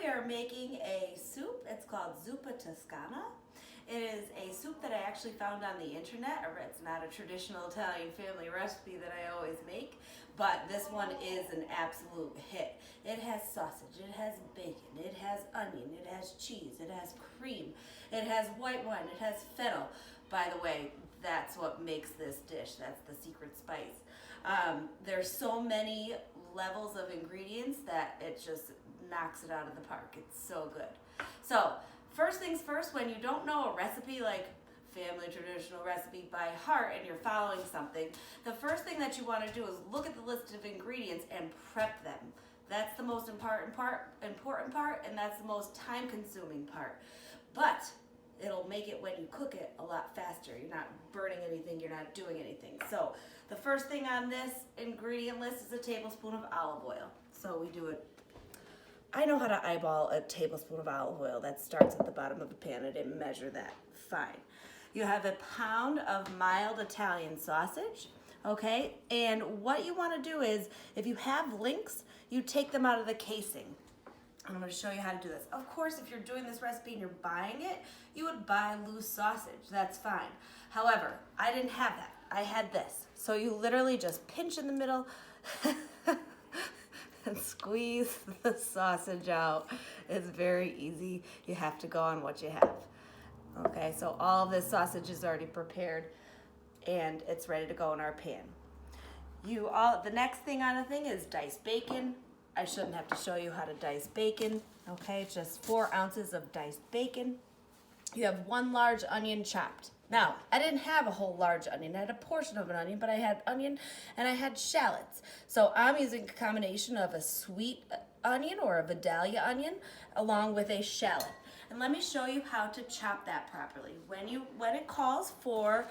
are making a soup. It's called Zuppa Toscana. It is a soup that I actually found on the internet. It's not a traditional Italian family recipe that I always make, but this one is an absolute hit. It has sausage, it has bacon, it has onion, it has cheese, it has cream, it has white wine, it has fennel. By the way, that's what makes this dish. That's the secret spice. There's so many levels of ingredients that it just knocks it out of the park. It's so good. So first things first, when you don't know a recipe like family traditional recipe by heart and you're following something, the first thing that you want to do is look at the list of ingredients and prep them. That's the most important part, and that's the most time-consuming part. But it'll make it when you cook it a lot faster. You're not burning anything, you're not doing anything. So the first thing on this ingredient list is a tablespoon of olive oil. So we do it. I know how to eyeball a tablespoon of olive oil. That starts at the bottom of the pan. I didn't measure that. Fine. You have a pound of mild Italian sausage, okay? And what you want to do is, if you have links, you take them out of the casing. I'm going to show you how to do this. Of course, if you're doing this recipe and you're buying it, you would buy loose sausage. That's fine. However, I didn't have that. I had this. So you literally just pinch in the middle and squeeze the sausage out. It's very easy. You have to go on what you have. Okay, so all of this sausage is already prepared and it's ready to go in our pan. The next thing on the thing is diced bacon. I shouldn't have to show you how to dice bacon. Okay, just 4 ounces of diced bacon. You have 1 large onion chopped. Now, I didn't have a whole large onion. I had a portion of an onion, but I had onion and I had shallots. So I'm using a combination of a sweet onion or a Vidalia onion along with a shallot. And let me show you how to chop that properly. When it calls for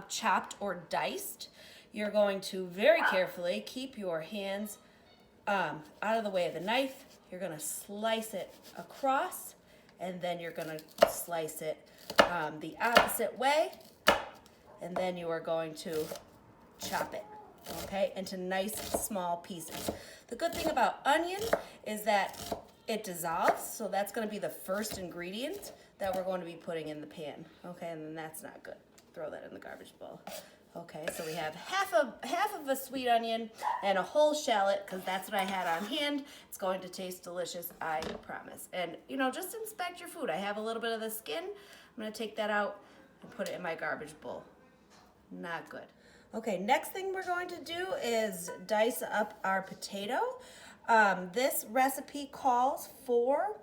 chopped or diced, you're going to very carefully keep your hands out of the way of the knife. You're going to slice it across, and then you're going to slice it the opposite way, and then you are going to chop it, okay, into nice small pieces. The good thing about onion is that it dissolves, so that's going to be the first ingredient that we're going to be putting in the pan, okay, and then that's not good. Throw that in the garbage bowl. Okay, so we have half of a sweet onion and a whole shallot, because that's what I had on hand. It's going to taste delicious, I promise. And, you know, just inspect your food. I have a little bit of the skin. I'm going to take that out and put it in my garbage bowl. Not good. Okay, next thing we're going to do is dice up our potato. This recipe calls for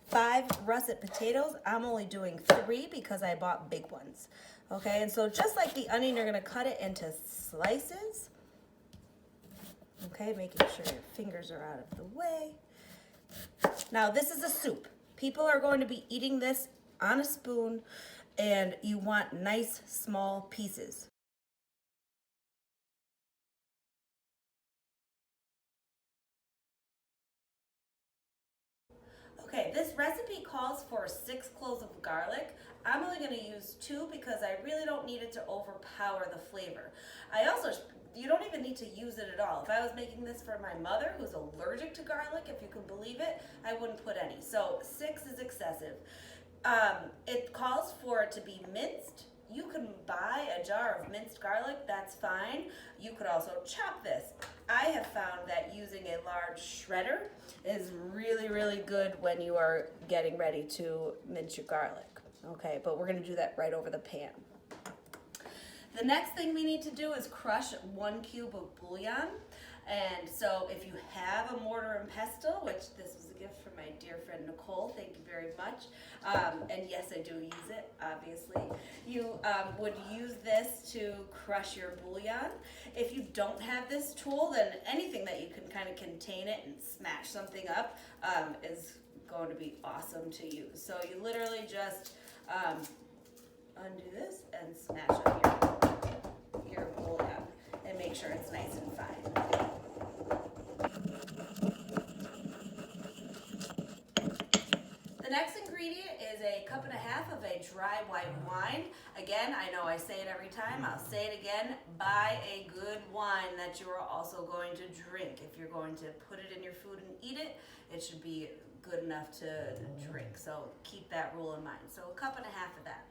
5 russet potatoes. I'm only doing 3 because I bought big ones. Okay, and so just like the onion, you're going to cut it into slices. Okay, making sure your fingers are out of the way. Now, this is a soup. People are going to be eating this on a spoon, and you want nice small pieces. Okay, this recipe calls for 6 cloves of garlic. I'm only going to use 2 because I really don't need it to overpower the flavor. You don't even need to use it at all. If I was making this for my mother, who's allergic to garlic, if you can believe it, I wouldn't put any. So 6 is excessive. It calls for it to be minced. You can buy a jar of minced garlic, that's fine. You could also chop this. I have found that using a large shredder is really, really good when you are getting ready to mince your garlic. Okay, but we're gonna do that right over the pan. The next thing we need to do is crush 1 cube of bouillon. And so if you have a mortar and pestle, which this was a gift from my dear friend Nicole, thank you very much. And yes, I do use it, obviously. You would use this to crush your bouillon. If you don't have this tool, then anything that you can kind of contain it and smash something up is going to be awesome to use. So you literally just undo this and smash up your bouillon and make sure it's nice and fine. The next ingredient is a 1.5 cups of a dry white wine. Again, I know I say it every time, I'll say it again, buy a good wine that you are also also going to drink. If you're going to put it in your food and eat it, it should be good enough to drink. So keep that rule in mind. So 1.5 cups of that.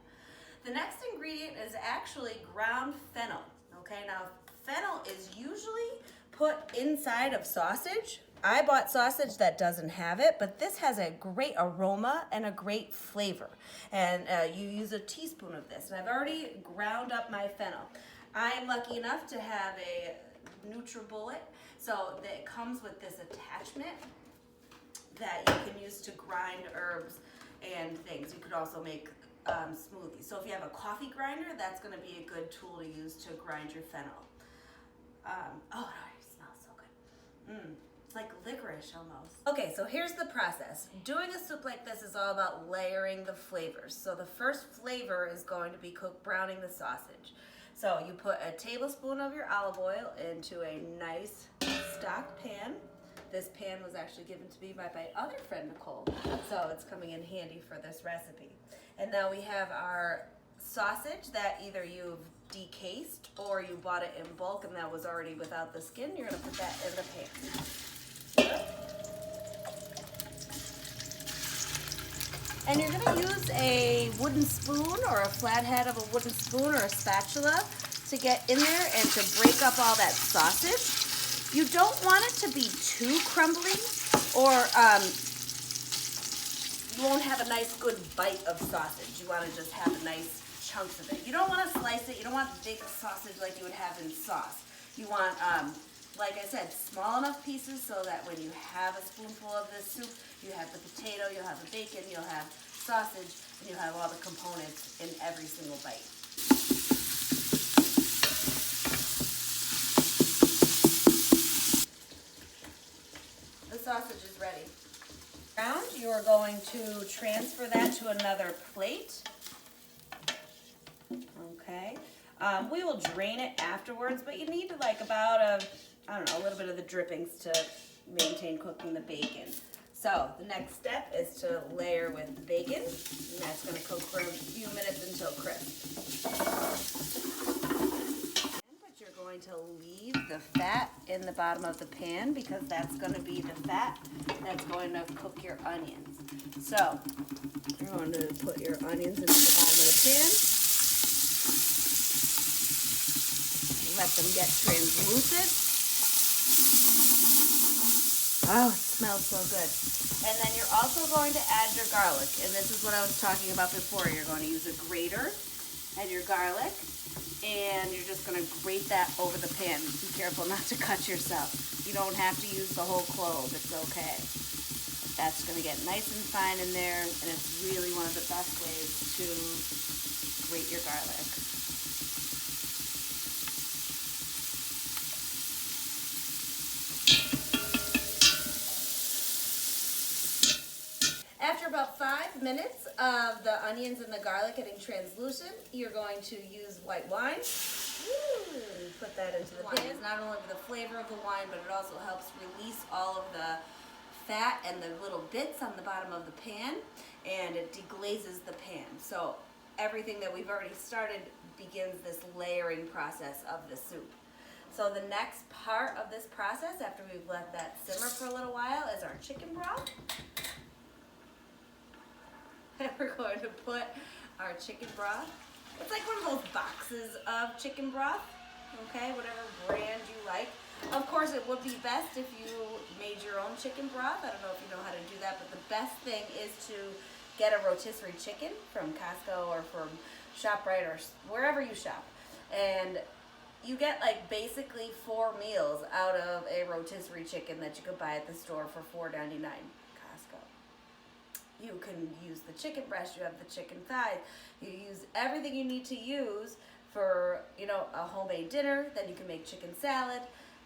The next ingredient is actually ground fennel. Okay, now fennel is usually put inside of sausage. I bought sausage that doesn't have it, but this has a great aroma and a great flavor. And you use a teaspoon of this. And I've already ground up my fennel. I am lucky enough to have a NutriBullet, so that it comes with this attachment that you can use to grind herbs and things. You could also make smoothies. So if you have a coffee grinder, that's going to be a good tool to use to grind your fennel. Oh, it already smells so good. It's like licorice almost. Okay, so here's the process. Doing a soup like this is all about layering the flavors. So the first flavor is going to be browning the sausage. So you put a tablespoon of your olive oil into a nice stock pan. This pan was actually given to me by my other friend, Nicole, so it's coming in handy for this recipe. And now we have our sausage that either you've decased or you bought it in bulk and that was already without the skin. You're gonna put that in the pan. And you're gonna use a wooden spoon or a flathead of a wooden spoon or a spatula to get in there and to break up all that sausage. You don't want it to be too crumbly or you won't have a nice good bite of sausage. You want to just have nice chunks of it. You don't want to slice it. You don't want big sausage like you would have in sauce. You want, like I said, small enough pieces so that when you have a spoonful of this soup, you have the potato, you'll have the bacon, you'll have sausage, and you'll have all the components in every single bite. The sausage is ready. You are going to transfer that to another plate. Okay. We will drain it afterwards, but you need like about a little bit of the drippings to maintain cooking the bacon. So the next step is to layer with bacon, and that's going to cook for a few minutes until crisp. But you're going to leave the fat in the bottom of the pan because that's going to be the fat that's going to cook your onions. So you're going to put your onions into the bottom of the pan. Let them get translucent. Oh, it smells so good. And then you're also going to add your garlic. And this is what I was talking about before. You're going to use a grater and your garlic. And you're just going to grate that over the pan. Be careful not to cut yourself. You don't have to use the whole clove. It's okay. That's going to get nice and fine in there. And it's really one of the best ways to grate your garlic. After about 5 minutes of the onions and the garlic getting translucent, you're going to use white wine. Put that into the pan. It's not only the flavor of the wine, but it also helps release all of the fat and the little bits on the bottom of the pan, and it deglazes the pan. So everything that we've already started begins this layering process of the soup. So the next part of this process, after we've let that simmer for a little while, is our chicken broth. And we're going to put our chicken broth. It's like one of those boxes of chicken broth, okay, whatever brand you like. Of course, it would be best if you made your own chicken broth. I don't know if you know how to do that, but the best thing is to get a rotisserie chicken from Costco or from ShopRite or wherever you shop. And you get like basically 4 meals out of a rotisserie chicken that you could buy at the store for $4.99. You can use the chicken breast, you have the chicken thigh, you use everything you need to use for, a homemade dinner. Then you can make chicken salad,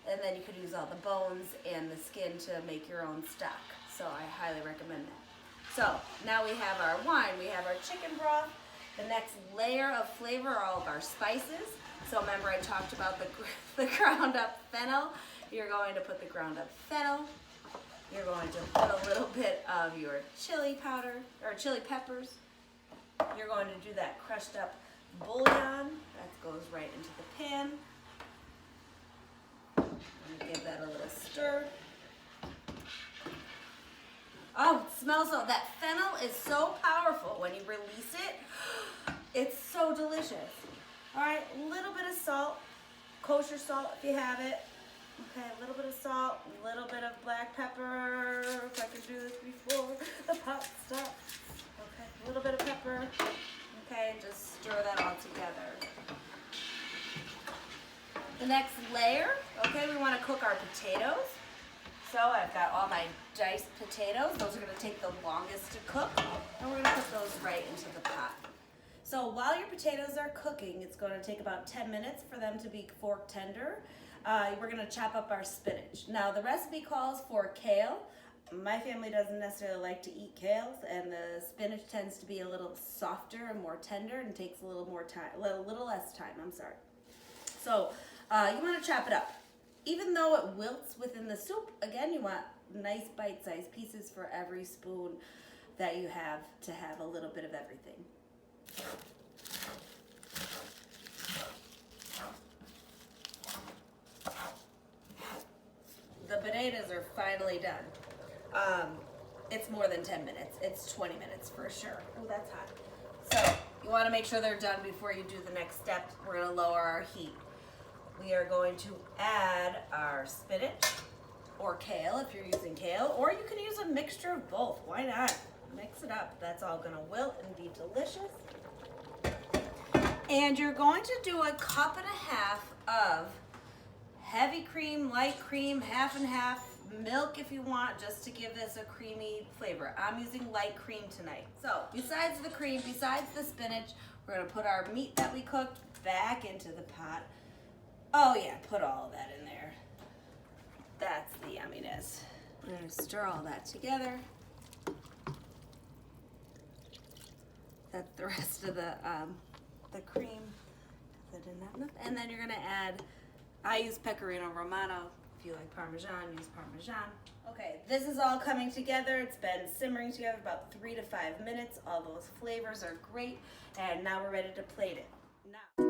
and then you could use all the bones and the skin to make your own stock. So I highly recommend that. So now we have our wine, we have our chicken broth. The next layer of flavor are all of our spices. So remember I talked about the ground up fennel. You're going to put the ground up fennel. You're going to put a little bit of your chili powder, or chili peppers. You're going to do that crushed up bouillon. That goes right into the pan. And give that a little stir. Oh, it smells so, that fennel is so powerful when you release it. It's so delicious. All right, a little bit of salt, kosher salt if you have it. Okay, a little bit of salt, a little bit of black pepper, if I can do this before the pot stops. Okay, a little bit of pepper. Okay, and just stir that all together. The next layer, okay, we want to cook our potatoes. So I've got all my diced potatoes. Those are going to take the longest to cook, and we're going to put those right into the pot. So while your potatoes are cooking, it's going to take about 10 minutes for them to be fork tender. We're going to chop up our spinach. Now the recipe calls for kale. My family doesn't necessarily like to eat kale, and the spinach tends to be a little softer and more tender and takes a little more time, a little less time, I'm sorry. So you want to chop it up. Even though it wilts within the soup, again, you want nice bite-sized pieces for every spoon that you have to have a little bit of everything. The potatoes are finally done. It's more than 10 minutes. It's 20 minutes for sure. Oh, that's hot. So you want to make sure they're done before you do the next step. We're going to lower our heat. We are going to add our spinach or kale if you're using kale, or you can use a mixture of both. Why not? Mix it up. That's all going to wilt and be delicious. And you're going to do 1.5 cups of heavy cream, light cream, half and half, milk if you want, just to give this a creamy flavor. I'm using light cream tonight. So besides the cream, besides the spinach, we're going to put our meat that we cooked back into the pot. Oh yeah, put all of that in there. That's the yumminess. We're going to stir all that together. That's the rest of the cream. I didn't have enough. And then you're going to add, I use pecorino romano. If you like Parmesan, use Parmesan. Okay, this is all coming together. It's been simmering together about 3 to 5 minutes. All those flavors are great. And now we're ready to plate it. Now.